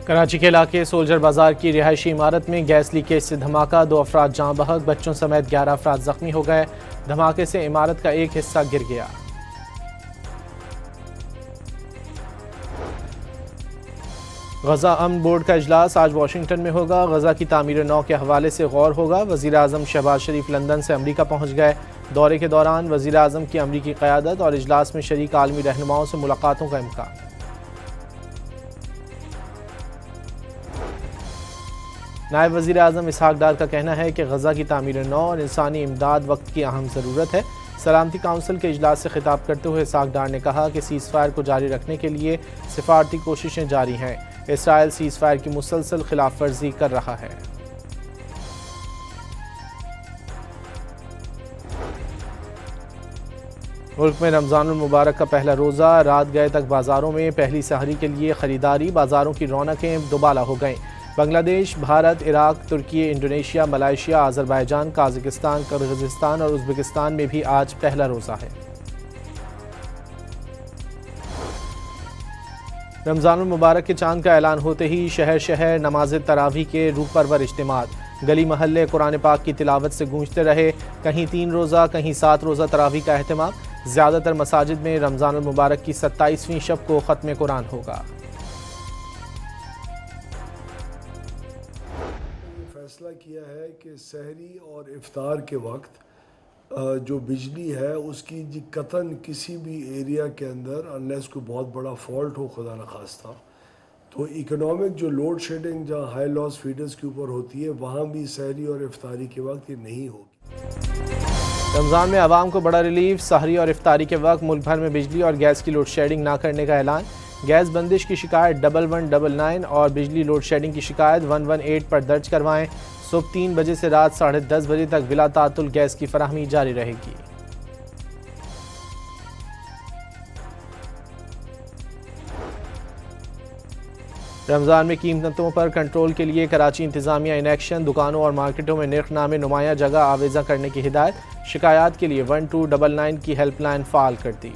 कराची के इलाके सोल्जर बाजार की रिहायशी इमारत में गैस लीकेज से धमाका, 2 अफराद जाँ बहक, बच्चों समेत 11 अफराद जख्मी हो गए। धमाके से इमारत का एक हिस्सा गिर गया। गजा अमन बोर्ड का इजलास आज वाशिंगटन में होगा। गजा की तामीर नौ के हवाले से गौर होगा। वज़ीर आज़म शहबाज शरीफ लंदन से अमरीका पहुँच गए। दौरे के दौरान वज़ीर आज़म की अमरीकी क़यादत और इजलास में शरीक आलमी रहनुमाओं से मुलाकातों का इम्कान। नायब वज़ीर आज़म इसहाक डार का कहना है कि गजा की तामीर नौ और इंसानी इमदाद वक्त की अहम ज़रूरत है। सलामती काउंसिल के इजलास से खिताब करते हुए इसहाक डार ने कहा कि सीज़ फायर को जारी रखने के लिए सिफारती कोशिशें जारी हैं। इसराइल सीज़ फायर की मुसलसल खिलाफ वर्जी कर रहा है। मुल्क में रमज़ानुल मुबारक का पहला रोज़ा, रात गए तक बाज़ारों में पहली सहरी के लिए ख़रीदारी, बाज़ारों की रौनकें दोबाला हो गईं। बांग्लादेश, भारत, इराक, तुर्की, इंडोनेशिया, मलाइशिया, अज़रबैजान, काज़ाकिस्तान, किर्गिज़स्तान और उज़्बेकिस्तान में भी आज पहला रोज़ा है। रमज़ानुल मुबारक के चांद का ऐलान होते ही शहर शहर नमाज तरावी के रूह परवर इज्तिमात, गली महल्ले कुरान पाक की तिलावत से गूंजते रहे। कहीं 3 रोज़ा कहीं 7 रोज़ा तरावी का अहतमाम। ज़्यादातर मसाजिद में रमज़ानुल मुबारक की 27वीं शब को ख़त्म कुरान होगा। फैसला किया है कि सहरी और इफ्तार के वक्त जो बिजली है उसकी जी कतन किसी भी एरिया के अंदर अनलेस कोई बहुत बड़ा फॉल्ट हो, खुदा न खास्ता, तो इकोनॉमिक जो लोड शेडिंग जहाँ हाई लॉस फीडर्स के ऊपर होती है वहाँ भी सहरी और इफ्तारी के वक्त ये नहीं होगी। रमज़ान में आवाम को बड़ा रिलीफ, सहरी और इफ्तारी के वक्त मुल्क भर में बिजली और गैस की लोड शेडिंग ना करने का ऐलान। गैस बंदिश की शिकायत 1199 और बिजली लोड शेडिंग की शिकायत 118 पर दर्ज करवाएं। सुबह 3 बजे से रात 10:30 बजे तक बिला तातुल गैस की फराहमी जारी रहेगी। रमज़ान में कीमतों पर कंट्रोल के लिए कराची इंतज़ामिया इन एक्शन, दुकानों और मार्केटों में निर्खनामे नुमाया जगह आवेज़ा करने की हिदायत। शिकायत के लिए 1299 की हेल्पलाइन फ़ाल कर दी।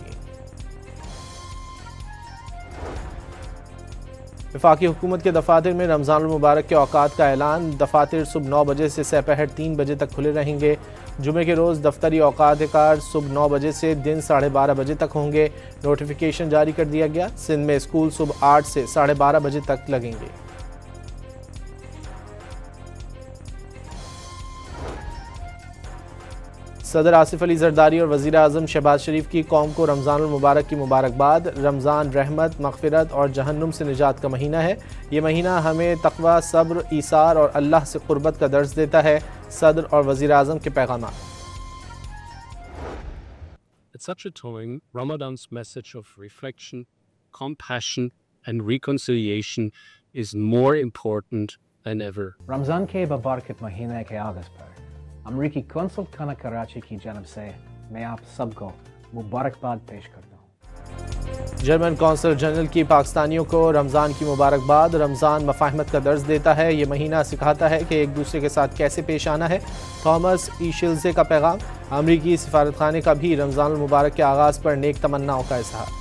वफाकी हुकूमत के दफातर में रमज़ानुल मुबारक के औकात का ऐलान। दफातर सुबह 9 बजे से सपहर 3 बजे तक खुले रहेंगे। जुमे के रोज़ दफ्तरी औकात कार सुबह 9 बजे से दिन 12:30 बजे तक होंगे। नोटिफिकेशन जारी कर दिया गया। सिंध में स्कूल सुबह 8 से 12:30 बजे तक लगेंगे। सदर आसिफ अली जरदारी और वज़ीर आज़म शहबाज शरीफ की कौम को रमज़ानुल मुबारक की मुबारकबाद। रमज़ान रहमत, मग़फ़िरत और जहन्नुम से निजात का महीना है। ये महीना हमें तक़वा, सब्र, ईसार और अल्लाह से क़ुर्बत का दर्स देता है। सदर और वज़ीर आज़म के पैगाम। At such a time, Ramadan's message of reflection, compassion and reconciliation is more important than ever. Ramzan के बरकत महीने के आगाज़ पर अमरीकी कौंसल खाना कराची की जानब से मैं आप सबको मुबारकबाद पेश करता हूँ। जर्मन कौंसल जनरल की पाकिस्तानियों को रमज़ान की मुबारकबाद। रमज़ान मफाहमत का दर्ज देता है। ये महीना सिखाता है कि एक दूसरे के साथ कैसे पेश आना है। थॉमस ई शिल्जे का पैगाम। अमरीकी सिफारतखाने का भी रमज़ान मुबारक के आगाज़ पर नेक तमन्नाओं का इजहार।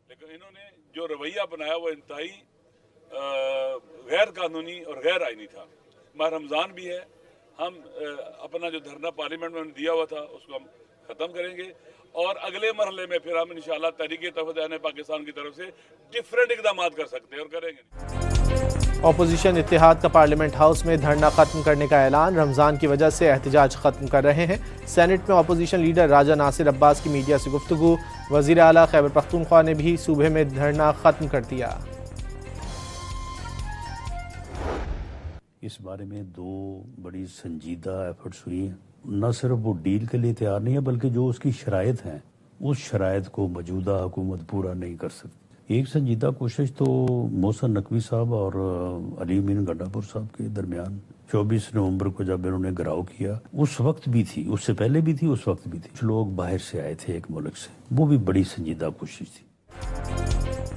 लेकिन इन्होंने जो रवैया बनाया वो इंतहाई गैर कानूनी और गैर आईनी था। माह रमज़ान भी है, हम अपना जो धरना पार्लियामेंट में दिया हुआ था उसको हम ख़त्म करेंगे और अगले मरहले में फिर हम इंशाअल्लाह तहरीक तफदान पाकिस्तान की तरफ से डिफरेंट इक़दाम कर सकते हैं और करेंगे। अपोजिशन इत्तेहाद का पार्लियामेंट हाउस में धरना खत्म करने का ऐलान। रमज़ान की वजह से एहतजाज खत्म कर रहे हैं। सेनेट में अपोजिशन लीडर राजा नासिर अब्बास की मीडिया से गुफ्तगू। वज़ीर आला खैबर पख्तूनख्वा ने भी सूबे में धरना खत्म कर दिया। इस बारे में 2 बड़ी संजीदा एफर्ट्स हुई हैं। न सिर्फ वो डील के लिए तैयार नहीं है बल्कि जो उसकी शराइत हैं उस शराइत को मौजूदा हुकूमत पूरा नहीं कर सकती। एक संजीदा कोशिश तो मोहसिन नकवी साहब और अली अमीन गंडापुर साहब के दरमियान 24 नवंबर को जब इन्होंने घिराव किया उस वक्त भी थी, उससे पहले भी थी, उस वक्त भी थी। लोग बाहर से आए थे एक मुल्क से, वो भी बड़ी संजीदा कोशिश थी।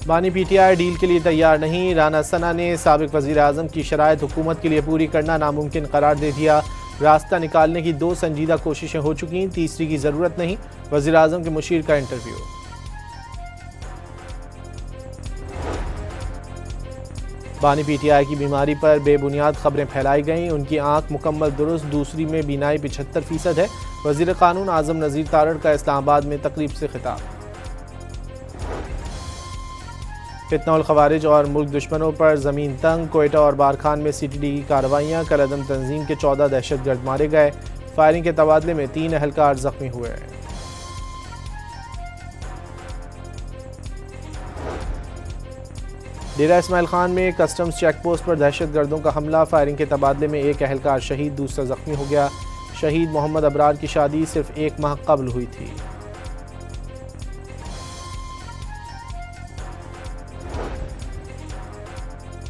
बानी पीटीआई डील के लिए तैयार नहीं। राना सना ने साबिक वज़ीर आज़म की शराइत हुकूमत के लिए पूरी करना नामुमकिन करार दे दिया। रास्ता निकालने की 2 संजीदा कोशिशें हो चुकी, तीसरी की जरूरत नहीं। वज़ीर-ए-आज़म के मुशीर का इंटरव्यू। बानी पीटीआई की बीमारी पर बेबुनियाद खबरें फैलाई गईं। उनकी आंख मुकम्मल दुरुस्त, दूसरी में बीनाई 75% है। वज़ीर कानून आज़म नज़ीर तारड़ का इस्लामाबाद में तकरीब से खिताब। फितनउल खवारिज और मुल्क दुश्मनों पर ज़मीन तंग। कोयटा और बारखान में CTD की कार्रवाइयाँ। कलअदम तंजीम के 14 दहशतगर्द मारे गए। फायरिंग के तबादले में 3 अहलकार जख्मी हुए। डेरा इस्माइल खान में कस्टम्स चेक पोस्ट पर दहशतगर्दों का हमला। फायरिंग के तबादले में 1 अहलकार शहीद, दूसरा जख्मी हो गया। शहीद मोहम्मद अबरार की शादी सिर्फ 1 माह कबल हुई थी।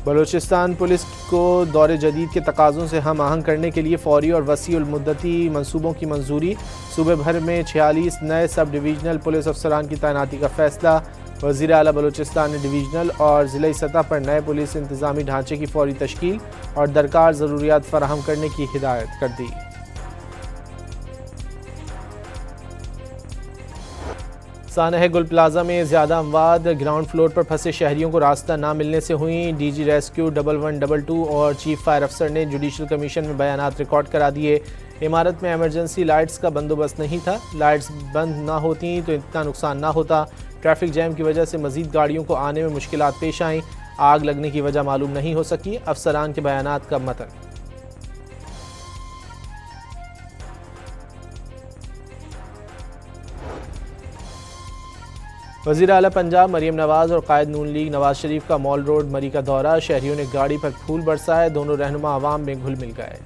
बलूचिस्तान पुलिस को दौरे जदीद के तकाज़ों से हम आहंग करने के लिए फौरी और वसीउल मुद्दती मंसूबों की मंजूरी। सूबे भर में 46 नए सब डिवीजनल पुलिस अफसरान की तैनाती का फैसला। वज़ीर आला बलूचिस्तान ने डिवीजनल और ज़िले सतह पर नए पुलिस इंतज़ामी ढांचे की फौरी तश्कील और दरकार ज़रूरियात फराहम करने की हिदायत कर दी। सानह गुल प्लाजा में ज़्यादा अमवात। ग्राउंड फ्लोर पर फंसे शहरियों को रास्ता ना मिलने से हुई। DG रेस्क्यू 1122 और चीफ फायर अफसर ने जुडिशल कमीशन में बयानात रिकॉर्ड करा दिए। इमारत में एमरजेंसी लाइट्स का बंदोबस्त नहीं था। लाइट्स बंद ना होती तो इतना नुकसान ना होता। ट्रैफिक जैम की वजह से मजीद गाड़ियों को आने में मुश्किलात पेश आईं। आग लगने की वजह मालूम नहीं हो सकी। अफसरान के बयानात का मतन। वज़ीर आला पंजाब मरीम नवाज़ और कायद नून लीग नवाज शरीफ का मॉल रोड मरी का दौरा। शहरियों ने गाड़ी पर फूल बरसाए। दोनों रहनुमा आवाम में घुल मिल गए।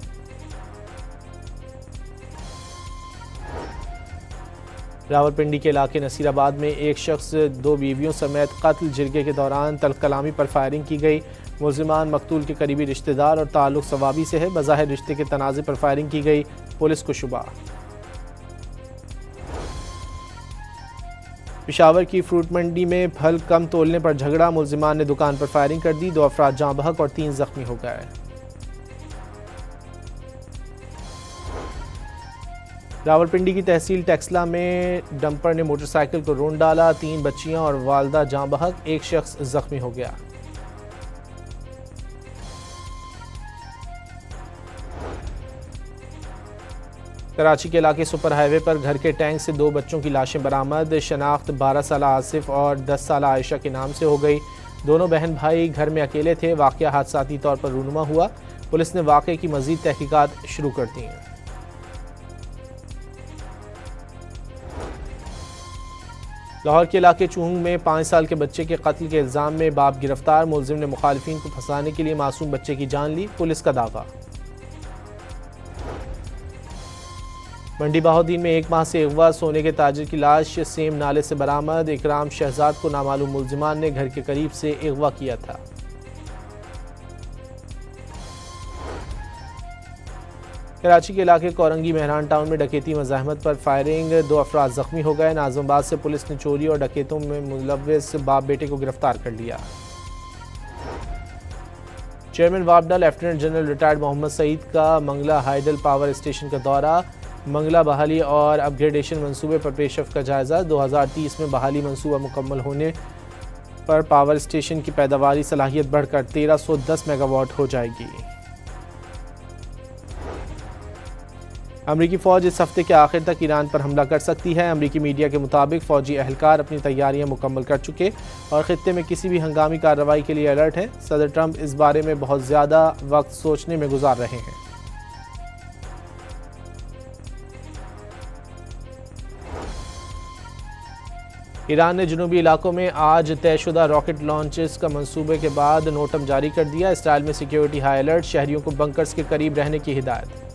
रावलपिंडी के इलाके नसीराबाद में एक शख्स 2 बीवियों समेत कत्ल। जिरगे के दौरान तलकलामी पर फायरिंग की गई। मुल्ज़िमान मकतूल के करीबी रिश्तेदार और ताल्लुक सवाबी से है। बज़ाहिर रिश्ते के तनाज़े पर फायरिंग की गई। पुलिस को शुबा। पेशावर की फ्रूट मंडी में फल कम तोलने पर झगड़ा। मुल्ज़िमान ने दुकान पर फायरिंग कर दी। 2 अफराद जाँ बहक और 3 जख्मी हो गए। रावलपिंडी की तहसील टेक्सला में डंपर ने मोटरसाइकिल को रोंद डाला। 3 बच्चियां और वालदा जाँ बहक, 1 शख्स जख्मी हो गया। कराची के इलाके सुपर हाईवे पर घर के टैंक से 2 बच्चों की लाशें बरामद। शनाख्त 12 साल आसिफ और 10 साल आयशा के नाम से हो गई। दोनों बहन भाई घर में अकेले थे। वाक़या हादसाती तौर पर रूनुमा हुआ। पुलिस ने वाक़े की मज़ीद तहकीकात शुरू कर दी हैं। लाहौर के इलाके चूंग में 5 साल के बच्चे के कत्ल के इल्ज़ाम में बाप गिरफ्तार। मुलजिम ने मुखालिफिन को फंसाने के लिए मासूम बच्चे की जान ली। पुलिस का दावा। मंडी बहाउद्दीन में 1 माह से अगवा सोने के ताजिर की लाश सेम नाले से बरामद। इकराम शहजाद को नामालूम मुलजिमान ने घर के करीब से अगवा किया था। कराची के इलाके कोरंगी मेहरान टाउन में डकैती मज़ाहमत पर फायरिंग। 2 अफराद जख्मी हो गए। नाज़िमाबाद से पुलिस ने चोरी और डकैतों में मुलव्विस बाप बेटे को गिरफ्तार कर लिया। चेयरमैन वापडा lieutenant general retired Mohammad Saeed का मंगला हाइडल पावर स्टेशन का दौरा। मंगला बहाली और अपग्रेडेशन मंसूबे पर पेशरफ्त का जायजा। 2030 में बहाली मंसूबा मुकम्मल होने पर पावर स्टेशन की पैदावारी सलाहियत बढ़कर 1310 मेगावाट हो जाएगी। अमरीकी फ़ौज इस हफ्ते के आखिर तक ईरान पर हमला कर सकती है। अमरीकी मीडिया के मुताबिक फ़ौजी अहलकार अपनी तैयारियां मुकम्मल कर चुके और ख़ित्ते में किसी भी हंगामी कार्रवाई के लिए अलर्ट हैं। सदर ट्रंप इस बारे में बहुत ज़्यादा वक्त सोचने में गुजार रहे हैं। ईरान ने जनूबी इलाकों में आज तयशुदा रॉकेट लॉन्चेस का मंसूबे के बाद नोटम जारी कर दिया। इसराइल में सिक्योरिटी हाई अलर्ट। शहरियों को बंकर्स के करीब रहने की हिदायत।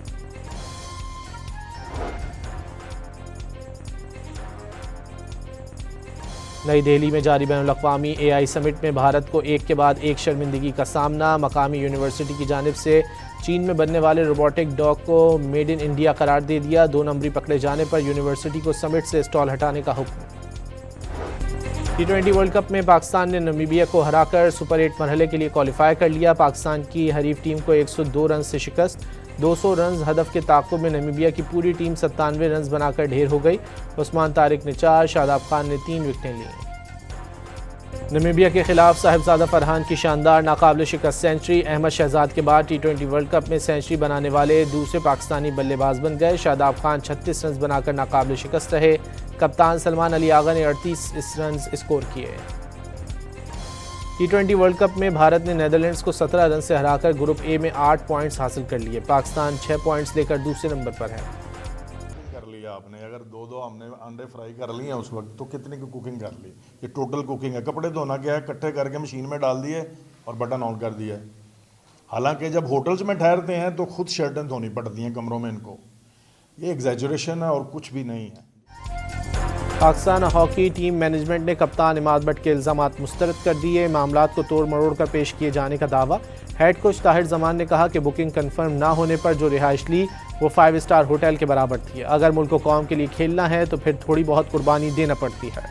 नई दिल्ली में जारी बैनुल-अक़वामी AI समिट में भारत को एक के बाद एक शर्मिंदगी का सामना। मकामी यूनिवर्सिटी की जानिब से चीन में बनने वाले रोबोटिक डॉग को मेड इन इंडिया करार दे दिया। 2 नंबरी पकड़े जाने पर यूनिवर्सिटी को समिट से स्टॉल हटाने का हुक्म। T20 वर्ल्ड कप में पाकिस्तान ने नामीबिया को हराकर सुपर 8 मरहले के लिए क्वालिफाई कर लिया। पाकिस्तान की हरीफ टीम को 102 रन से शिकस्त। 200 रन हदफ के ताक़ुब में नामीबिया की पूरी टीम 97 रन बनाकर ढेर हो गई। उस्मान तारिक ने 4, शादाब खान ने 3 विकेटें लीं। नामीबिया के खिलाफ साहिबजादा फरहान की शानदार नाकाबिल शिकस्त सेंचुरी। अहमद शहजाद के बाद T20 वर्ल्ड कप में सेंचुरी बनाने वाले दूसरे पाकिस्तानी बल्लेबाज बन गए। शादाब खान 36 रन बनाकर नाकाबिल शिकस्त रहे। कप्तान सलमान अली आगा ने 38 रन स्कोर किए। T20 वर्ल्ड कप में भारत ने नीदरलैंड्स को 17 रन से हराकर ग्रुप ए में 8 पॉइंट्स हासिल कर लिए। पाकिस्तान 6 पॉइंट्स लेकर दूसरे नंबर पर है। कर लिया आपने, अगर दो हमने अंडे फ्राई कर लिए हैं उस वक्त, तो कितनी की कुकिंग कर ली? ये टोटल कुकिंग है। कपड़े धोना क्या है, इकट्ठे करके मशीन में डाल दिए और बटन ऑन कर दिया। हालांकि जब होटल्स में ठहरते हैं तो खुद शर्टें धोनी पड़ती हैं कमरों में इनको। ये एग्जैजरेशन है और कुछ भी नहीं है। पाकिस्तान हॉकी टीम मैनेजमेंट ने कप्तान इमाद बट के इल्ज़ामात मुस्तरद कर दिए। मामलात को तोड़ मरोड़ कर पेश किए जाने का दावा। हेड कोच ताहिर जमान ने कहा कि बुकिंग कंफर्म ना होने पर जो रिहाइश ली वो 5 स्टार होटल के बराबर थी। अगर मुल्क को कौम के लिए खेलना है तो फिर थोड़ी बहुत कुर्बानी देना पड़ती है।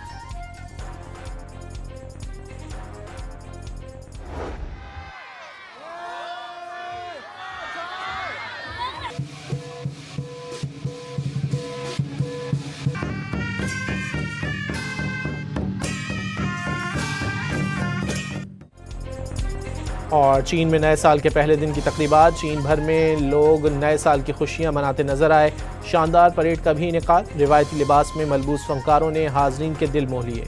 और चीन में नए साल के पहले दिन की तकरीबात। चीन भर में लोग नए साल की खुशियां मनाते नजर आए। शानदार परेड का भी इनेकाद। रिवायती लिबास में मलबूस फनकारों ने हाज़रीन के दिल मोह लिए।